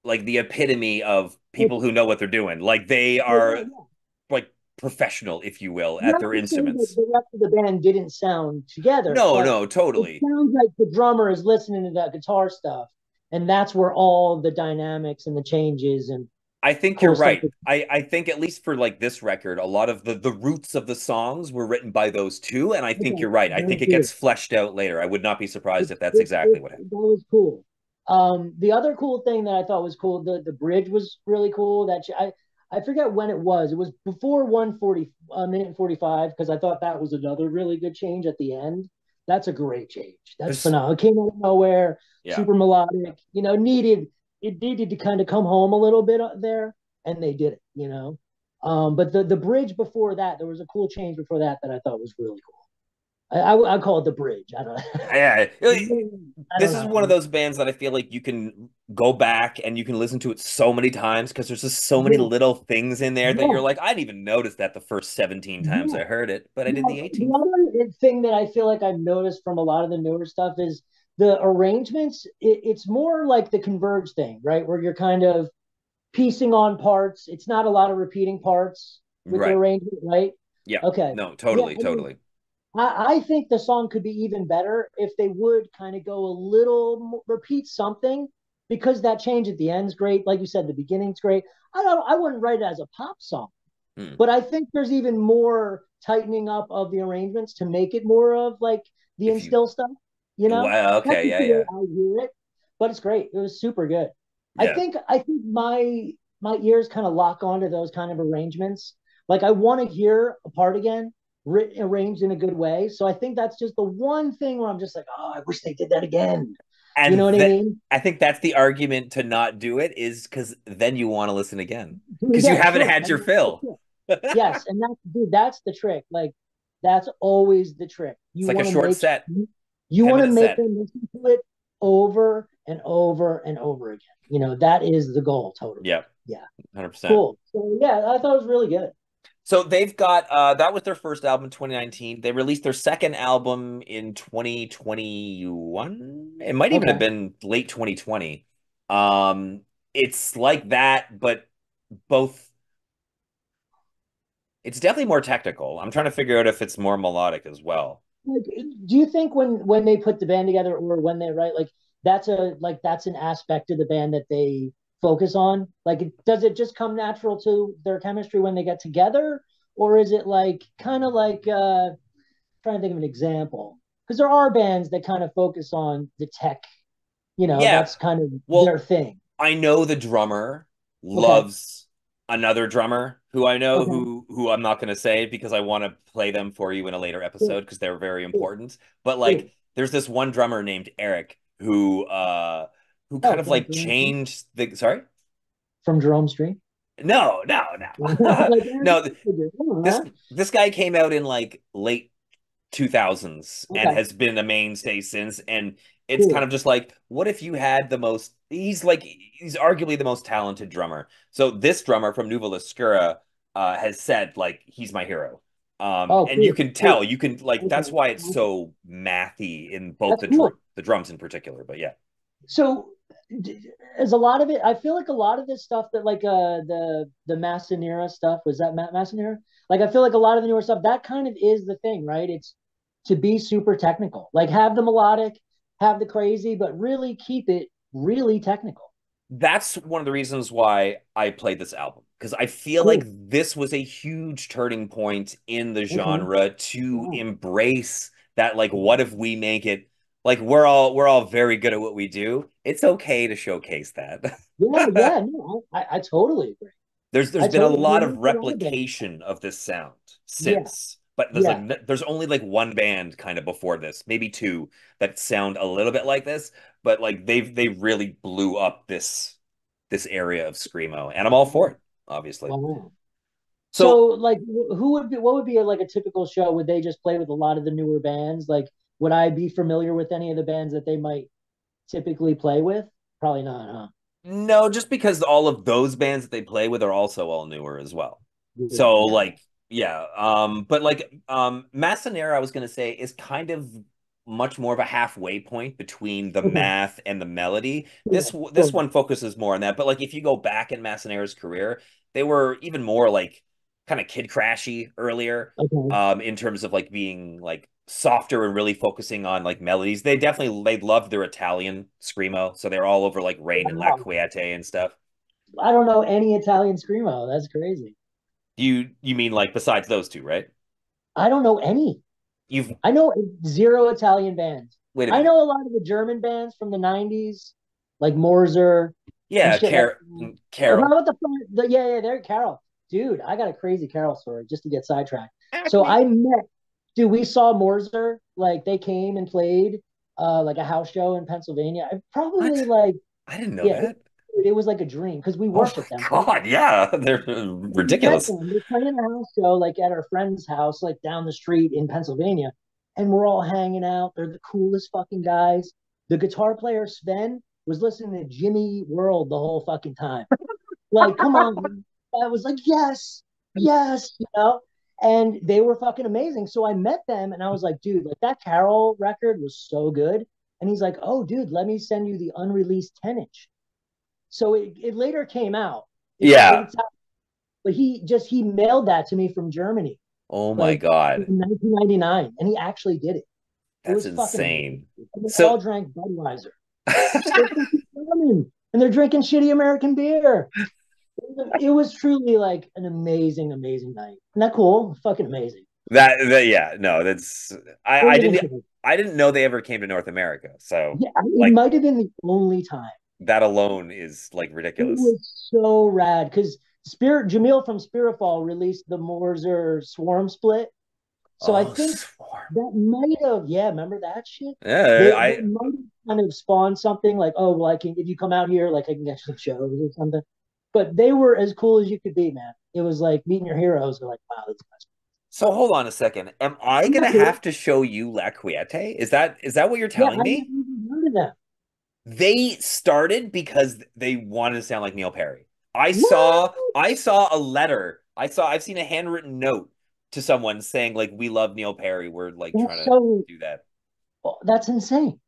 epitome of people Okay. who know what they're doing. Like they Yeah, are yeah, yeah. like professional, if you will, at Not their to say that instruments. the rest of the band didn't sound together, No, but no, it totally. sounds like the drummer is listening to that guitar stuff, and that's where all the dynamics and the changes and I think you're cool stuff right. is. I think at least for like this record, a lot of the roots of the songs were written by those two, and I think Okay, you're right. I very think it cool. gets fleshed out later. I would not be surprised if that's It exactly what happened. that was cool. The other cool thing that I thought was cool, the bridge was really cool. I forget when it was. It was before 140 minute and 45 because I thought that was another really good change at the end. That's a great change. That's There's phenomenal. It came out of nowhere, yeah. super melodic. Needed to kind of come home a little bit there, and they did it. But the bridge before that, there was a cool change before that that I thought was really cool. I call it the bridge. I don't. Yeah. I don't This is one of know. those bands that I feel like you can go back and you can listen to it so many times because there's just so many Yeah, little things in there that you're yeah, like, I didn't even notice that the first 17 times yeah. I heard it, but I did Yeah, the the 18th. other thing that I feel like I've noticed from a lot of the newer stuff is the arrangements. It's more like the converge thing, right? Where you're kind of piecing on parts. It's not a lot of repeating parts with the Right. arrangement, right? Yeah. Okay. No, Yeah, totally, I mean, totally. I think the song could be even better if they would kind of go a little repeat something because that change at the end's great. Like you said, the beginning's great. I wouldn't write it as a pop song. Hmm. But I think there's even more tightening up of the arrangements to make it more of like the If you Instil stuff. You know, well, that's okay, just yeah, the way yeah. I hear it. But it's great. It was super good. I Yeah. think I think my ears kind of lock onto those kind of arrangements. Like I want to hear a part again, arranged in a good way. So I think that's just the one thing where I'm just like, oh, I wish they did that again. You know And what I that mean? I think that's the argument to not do it is because then you want to listen again because you Yeah, haven't sure. had And your that's the fill. trick. Yes, and that's the trick. Like that's always the trick. It's You like a want to short make set, you 10 want to minute make set. them listen to it over and over and over again. That is the goal. Totally. Yeah, Yeah. 100%. Cool. So yeah, I thought it was really good. So they've got that was their first album in 2019. They released their second album in 2021. It might even have Okay. been late 2020. Um it's like that, but both it's definitely more technical. I'm trying to figure out if it's more melodic as well. Like, do you think when they put the band together or when they write, that's an aspect of the band that they focus on? Like, does it just come natural to their chemistry when they get together, or is it like kind of like trying to think of an example? Because there are bands that kind of focus on the tech. Yeah. That's kind of their Well, thing. I know the drummer Okay. loves another drummer who I know Okay. who I'm not going to say because I want to play them for you in a later Cool. episode because they're very Cool. important. But like Cool. there's this one drummer named Eric who kind Oh, of from like Jerome Street? changed the sorry? From Jerome Street? No, no, no. Like, No, this huh? this guy came out in like late 2000s and Okay, has been a mainstay since, and it's kind cool. of just like what if you had the most he's arguably the most talented drummer. So this drummer from Nuvolascura has said like he's my hero. Oh, And you cool, can cool. tell, you can like that's Okay, why it's okay. so mathy in both That's cool. the drums in particular, but yeah. So, is a lot of it? I feel like a lot of this stuff that like the Massanera stuff was that Massanera. Like I feel like a lot of the newer stuff that kind of is the thing, right? It's to be super technical, like have the melodic, have the crazy, but really keep it really technical. That's one of the reasons why I played this album because I feel like Cool. this was a huge turning point in the Okay. genre to Wow. embrace that like what if we make it like we're all very good at what we do. It's okay to showcase that. Yeah, yeah, no, I totally agree. There's I been a totally lot agree of with a lot of bands. replication of this sound Yeah, since, but yeah. there's only like one band kind of before this, maybe two that sound a little bit like this, but like they really blew up this area of screamo, and I'm all for it, obviously. Wow. So So, like, who would be? What would be like a typical show? Would they just play with a lot of the newer bands? Like, would I be familiar with any of the bands that they might typically play with? Probably not, huh? no, just because all of those bands that they play with are also all newer as well. Yeah, So yeah, like yeah, but like Massanera I was gonna say is kind of much more of a halfway point between the okay, math and the melody. This cool, this cool. one focuses more on that, but like if you go back in Massanera's career, they were even more like kind of kid crashy earlier Okay, in terms of like being like softer and really focusing on like melodies. They loved their Italian screamo, so they're all over like Rain and La wow. Quiete and stuff. I don't know any Italian screamo. That's crazy. You mean like besides those two, right? I don't know any. You've I know zero Italian bands. wait a I minute. know a lot of the German bands from the '90s, like Morzer and Yeah, shit like that. Oh, how Carol. about yeah, they're Carol. Dude, I got a crazy Carol story just to get sidetracked. So Acme. I met, dude, we saw Morzer, like they came and played like a house show in Pennsylvania. I probably What? like, I didn't know yeah, that. it was like a dream because we Oh worked with them, my right? God, yeah, they're We met ridiculous. them. They're playing a house show like at our friend's house, like down the street in Pennsylvania. And we're all hanging out. They're the coolest fucking guys. The guitar player, Sven, was listening to Jimmy World the whole fucking time. Like, come on. I was like, yes, yes, you know? And they were fucking amazing. So I met them and I was like, dude, like that Carol record was so good. And he's like, oh, dude, let me send you the unreleased 10-inch. So it later came out. Yeah. It's but he mailed that to me from Germany, Oh my like in God, 1999, and he actually did it. It that's was fucking amazing. insane. And they So all drank Budweiser. They're fucking German, and they're drinking shitty American beer. It was truly like an amazing, amazing night. Isn't that cool? Fucking amazing. that yeah, no, that's Don't I get didn't into it. I didn't know they ever came to North America. So Yeah, it like might have been the only time. that alone is like It ridiculous. was so rad because Spirit Jamil from Spiritfall released the Morzer Swarm split. So I Oh, think Swarm. that might have, yeah, remember that shit? Yeah, They might have kind of spawned something like, oh, well, I can, if you come out here, like I can get you some shows or something. But they were as cool as you could be, man. It was like meeting your heroes. Are like, wow, these guys. so hold on a second. Am I Isn't gonna that cool? have to show you La Quiete? Is that what you're Yeah, telling I never me? even heard of them. They started because they wanted to sound like Neil Perry. What? I saw a letter. I've seen a handwritten note to someone saying like we love Neil Perry. We're like trying That's to so. do that. Oh, that's insane.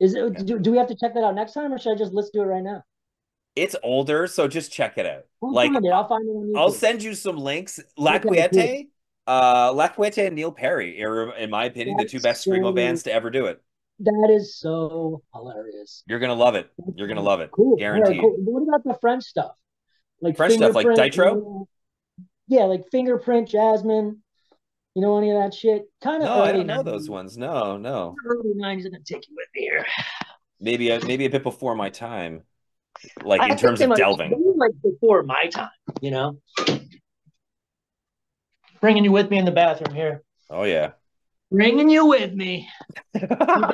Is it? Yeah. Do we have to check that out next time, or should I just listen to it right now? It's older, so just check it out. I'll Like find it. I'll find it on I'll YouTube. send you some links. Okay, cool. La Quiete and Neil Perry are, in my opinion, the two That's best screamo so. bands to ever do it. That is so hilarious. You're gonna love it. That's You're gonna love it. cool. All right, cool. Guaranteed. What about the French stuff? Like French stuff like fingerprint, Ditro? yeah, like fingerprint, Jasmine. You know any of that shit? Kind of No, I early don't know those 90s. ones. No, no. Early 90s. I'm gonna take you with me here. Maybe a bit before my time, like I in think terms they of might. delving. like before my time, you know. Bringing you with me in the bathroom here. Oh yeah. Bringing you with me. Oh,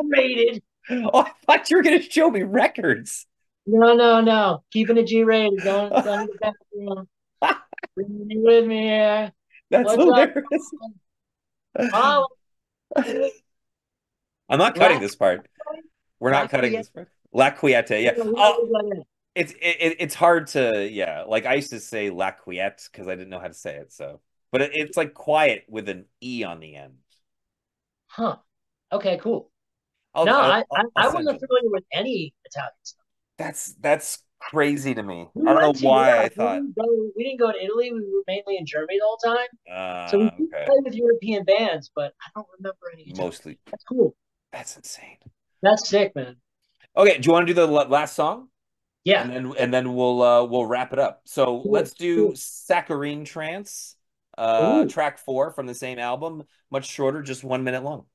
Rated. I thought you were gonna show me records. No. Keeping it G-rated. Going to the bathroom. Bringing you with me here. That's What's up? hilarious. Oh, I'm not cutting La this part. We're not cutting Quieta. this part. La Quieta, yeah. Oh, it's hard to, yeah. Like I used to say La Quiette because I didn't know how to say it. So, but it's like quiet with an E on the end. Huh. Okay, cool. I'll No, I'll, I, I'll I, I'll I send wasn't you. familiar with any Italian stuff. That's crazy to me. We I don't know went to why I Europe. thought. We didn't go to Italy. We were mainly in Germany the whole time. So we did Okay. play with European bands, but I don't remember any Italian. Mostly. That's cool. That's insane. That's sick, man. Okay, do you want to do the last song? Yeah. And then we'll wrap it up. So Cool. let's do Cool. Saccharine Trance, Ooh. track 4 from the same album, much shorter, just 1 minute long.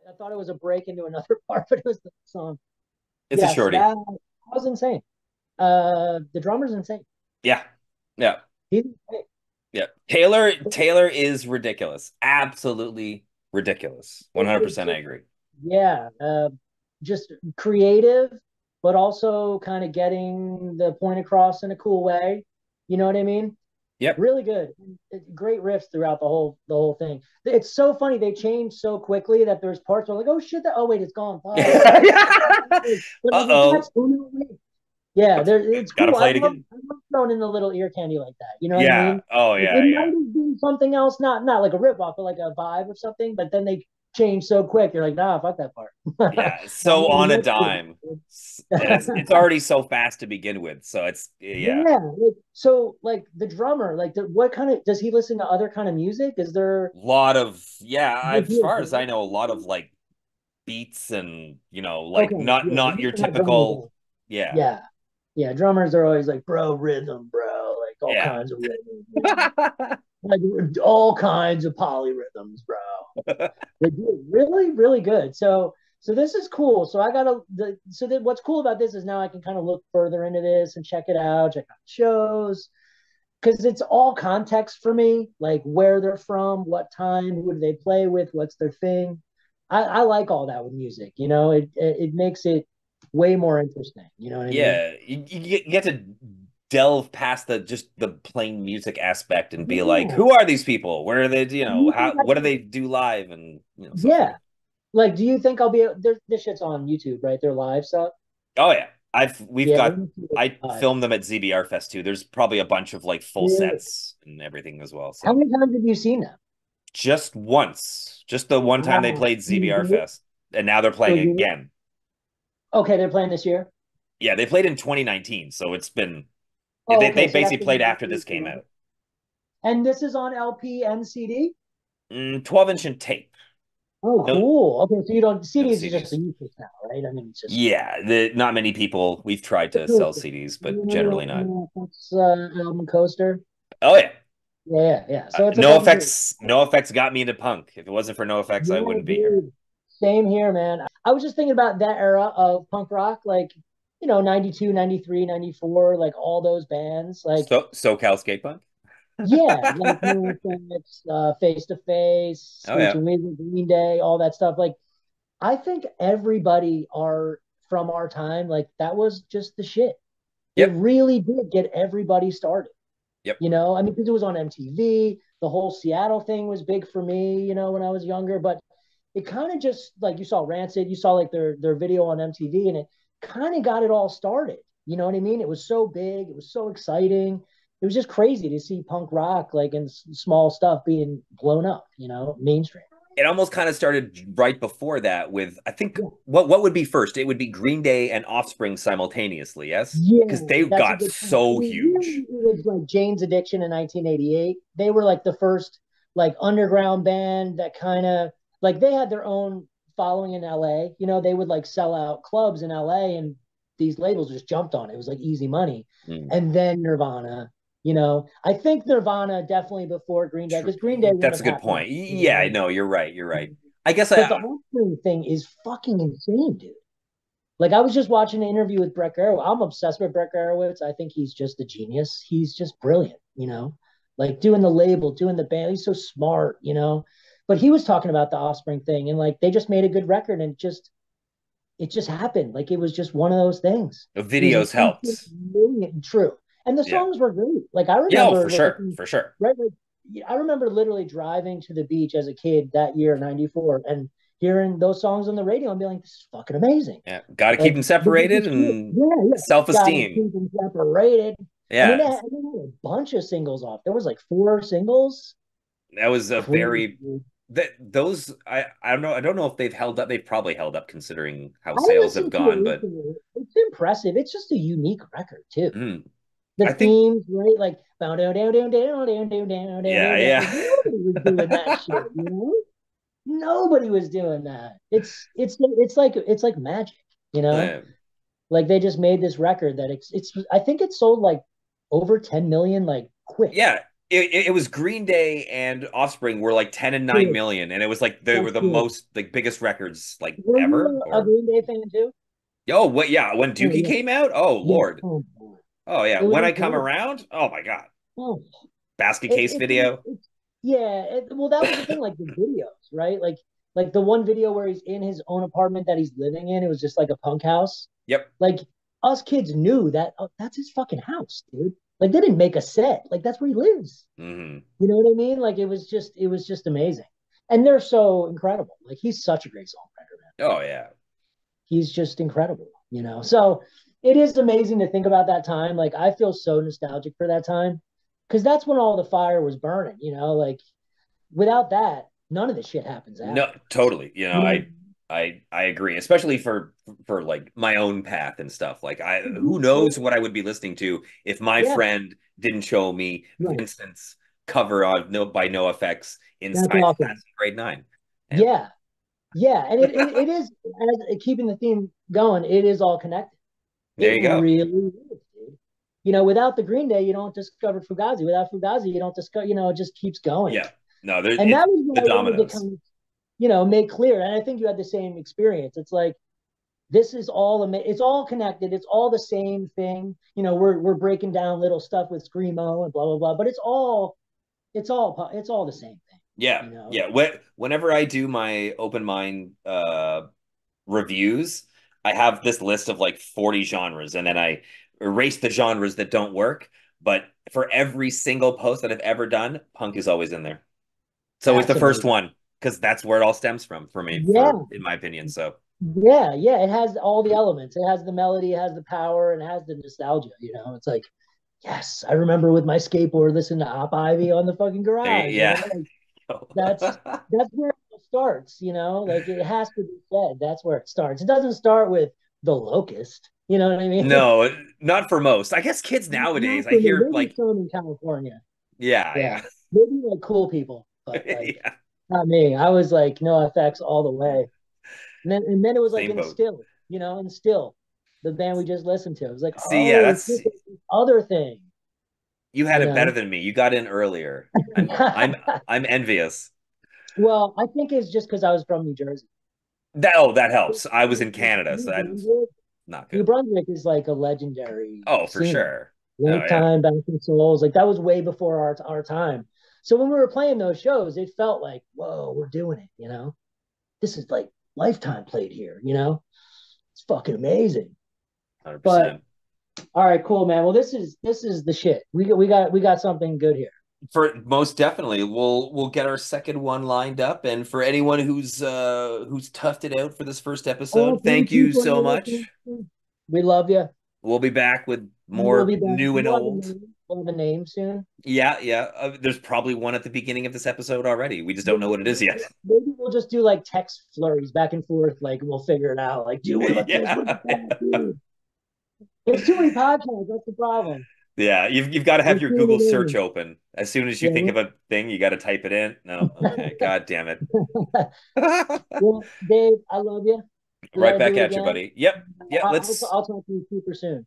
I thought it was a break into another part, but it was the song. It's a Yes, shorty. that was insane. The drummer's insane. Yeah. Yeah. He's insane. Yeah. Taylor is ridiculous. Absolutely ridiculous. 100% I agree. Yeah, just creative, but also kind of getting the point across in a cool way. You know what I mean? Yep. Really good. Great riffs throughout the whole thing. It's so funny they changed so quickly that there's parts where like, oh shit, oh wait, it's gone. Fuck. Uh-oh. Yeah, it's Gotta cool. play it again. I love throwing in the little ear candy like that. You know what I Yeah. mean? Oh It yeah, might yeah. have been something else, not like a rip off, but like a vibe or something. But then they change so quick. You're like, nah, fuck that part. Yeah, Now so on a I'm dime. And it's already so fast to begin with. So it's yeah. yeah. So like the drummer, like what kind of does he listen to other kind of music? Is there Lot of yeah, is as he a far as I know, a lot drummer? of like beats and like Okay, yeah, not your not drummers typical are. yeah. Yeah. Yeah, drummers are always like, bro, rhythm, bro, like all Yeah. kinds of rhythm, like all kinds of polyrhythms, bro. They do really, really good. So this is cool. So I gotta so that what's cool about this is now I can kind of look further into this and check it out, check out shows, because it's all context for me, like where they're from, what time, who do they play with, what's their thing. I like all that with music. It makes it way more interesting. You know what I mean? Yeah, you get to delve past the just the plain music aspect and be like, Yeah. who are these people? Where are they, Do you how think I what do can, they do live and so yeah. forth. Like, do you think I'll be able, this shit's on YouTube, right? Their live stuff. Oh yeah. We've Yeah, got let me see it I live. filmed them at ZBR Fest too. There's probably a bunch of like full Really? sets and everything as well. How So many times have you seen them? just once, just the one time they Wow. played ZBR Fest, and now they're So playing you again. okay? They're playing this year. Yeah, they played in 2019, so it's been Oh, they okay. So that's basically been played like after this came out. and this is on LP and CD. 12-inch and tape. Oh, No, cool. Okay, so you don't no CDs is just a CDs. useless now, right? I mean, it's just Yeah, not many people. We've tried to sell CDs, but generally not. That's album coaster. Oh yeah. Yeah. So it's a No fucking good. effects. No effects got me into punk. If it wasn't for no effects, I Yeah, wouldn't be here. dude. Same here, man. I was just thinking about that era of punk rock, like, 92, 93, 94, like all those bands. Like, So SoCal skate punk. yeah, like No Effects, Face to Face, Oh Screeching yeah. Weasel, Green Day, all that stuff. Like, I think everybody are from our time, like that was just the shit. It Yep. really did get everybody started. Yep. I mean, because it was on MTV, the whole Seattle thing was big for me, when I was younger. But it kind of just like you saw Rancid, you saw like their video on MTV, and it kind of got it all started. You know what I mean? It was so big, it was so exciting. It was just crazy to see punk rock like in small stuff being blown up, mainstream. It almost kind of started right before that with, I think, Yeah. what would be first? It would be Green Day and Offspring simultaneously, yes? Yeah, Because they that's a got good point. I so mean, really, huge. it was like Jane's Addiction in 1988. They were like the first like underground band that kind of like they had their own following in LA. They would like sell out clubs in LA and these labels just jumped on it. It was like easy money. Mm. And then Nirvana, I think Nirvana definitely before Green Day because Green Day wouldn't That's a have good happened. point. Yeah, no, you're right. You're right. I guess But the Offspring thing is fucking insane, dude. Like I was just watching an interview with Brett Garowitz. I'm obsessed with Brett Garowitz. I think he's just a genius. He's just brilliant, like doing the label, doing the band. He's so smart. But he was talking about the Offspring thing, and like they just made a good record, and it just happened. Like it was just one of those things. the It was an videos instant helped. million true, and the Yeah. songs were great. Like I Yeah, oh, remember for sure. listening, For sure. right? Like I remember literally driving to the beach as a kid that year, '94, and hearing those songs on the radio and being like, "This is fucking amazing." Yeah. Got to keep Like them separated yeah, and yeah, got to self-esteem. keep them separated. I mean, Yeah. they had a bunch of singles off. There was like 4 singles. That was a Crazy. very that those I don't know if they've held up. They've probably held up considering how I sales have listened to it gone, but recently. It's impressive. It's just a unique record too. mm, The I think themes, right? Like down, down, down, down, down, down, down, down, yeah, down, down. yeah. Like nobody was doing that shit. Nobody was doing that. It's like magic. Uh, Like they just made this record that it's I think it sold like over 10 million like quick. yeah. It was Green Day and Offspring were like 10 and 9 True. million, and it was like they were That's the true. most like biggest records like Were ever. you a Or Green Day fan too? oh, what? Yeah, when Oh Dookie yeah. came out, oh Yeah. Lord, Oh, boy. oh yeah, It was when I come incredible. around, oh my God, Oh, basket it, case it, video. it's yeah. Well, that was the thing, like the videos, right? Like the one video where he's in his own apartment that he's living in. It was just like a punk house. Yep. Like us kids knew that that's his fucking house, dude. Like they didn't make a set. Like that's where he lives. Hmm. You know what I mean? Like it was just amazing. And they're so incredible. Like he's such a great songwriter, man. Oh yeah. He's just incredible. So it is amazing to think about that time. Like I feel so nostalgic for that time because that's when all the fire was burning. Like without that, none of the shit happens No, after. totally. You know? I agree, especially for like my own path and stuff. Like I who knows So, what I would be listening to if my yeah, friend didn't show me right. Vincent's cover of No by No Effects in That's science class awesome. in grade 9. And Yeah. Yeah. And it is as keeping the theme going, it is all connected. there It you go. really is, dude. Without the Green Day, you don't discover Fugazi. Without Fugazi, you don't discover, it just keeps going. Yeah. No, And it's that was the what I wanted to dominoes. kind of, make clear. And I think you had the same experience. It's like, this is all, it's all connected. It's all the same thing. We're breaking down little stuff with Screamo and blah, blah, blah, but it's all the same thing, Yeah. you know? Yeah. Whenever I do my open mind reviews, I have this list of like 40 genres and then I erase the genres that don't work. But for every single post that I've ever done, punk is always in there. It's always the That's first amazing. one because that's where it all stems from for me, for Yeah. in my opinion. So Yeah. Yeah. It has all the elements. It has the melody, it has the power, and it has the nostalgia. It's like, yes, I remember with my skateboard listening to Op Ivy on the fucking garage. yeah. Like, that's where it starts. Like it has to be said. That's where it starts. It doesn't start with the locust. You know what I mean? No, not for most. I guess kids nowadays, Not I for me. hear Maybe like, some in California. Yeah. yeah, Maybe like cool people, but yeah, like yeah. not me. I was like no effects all the way. And then it was like Same boat. Instil, the band we just listened to. It was like, See, yeah, oh, it's that's this other thing, you had you it better know. than me. You got in earlier. I'm envious. Well, I think it's just because I was from New Jersey. That helps. I was in Canada, so New that's Brunswick, not New good. Brunswick is like a legendary Oh, for scene. sure. Oh yeah. Lifetime, Back in Souls, like that was way before our time. So when we were playing those shows, it felt like, whoa, we're doing it. This is like Lifetime played here, you know? It's fucking amazing. But 100%. all right, cool, man. Well, this is the shit. We got something good here. For most definitely, we'll get our second one lined up. And for anyone who's toughed it out for this first All episode, three thank you people so are much. listening. We love you. We'll be back with We'll more be back. new and We'll have a old. name. We'll have a name soon. Yeah, yeah. There's probably one at the beginning of this episode already. We just don't know Yeah, what it is yet. maybe we'll just do like text flurries back and forth. Like we'll figure it out. Like, dude, what about this? What Yeah. about that, dude? There's too many podcasts. That's the problem. Yeah, you've got to have There's your too many Google search names. open. As soon as you Yeah. think of a thing, you got to type it in. No, okay. God damn it. Well, Dave, I love you. We got Right to do back it at you, again. buddy. Yep. Yeah, I'll let's I'll talk to you super soon.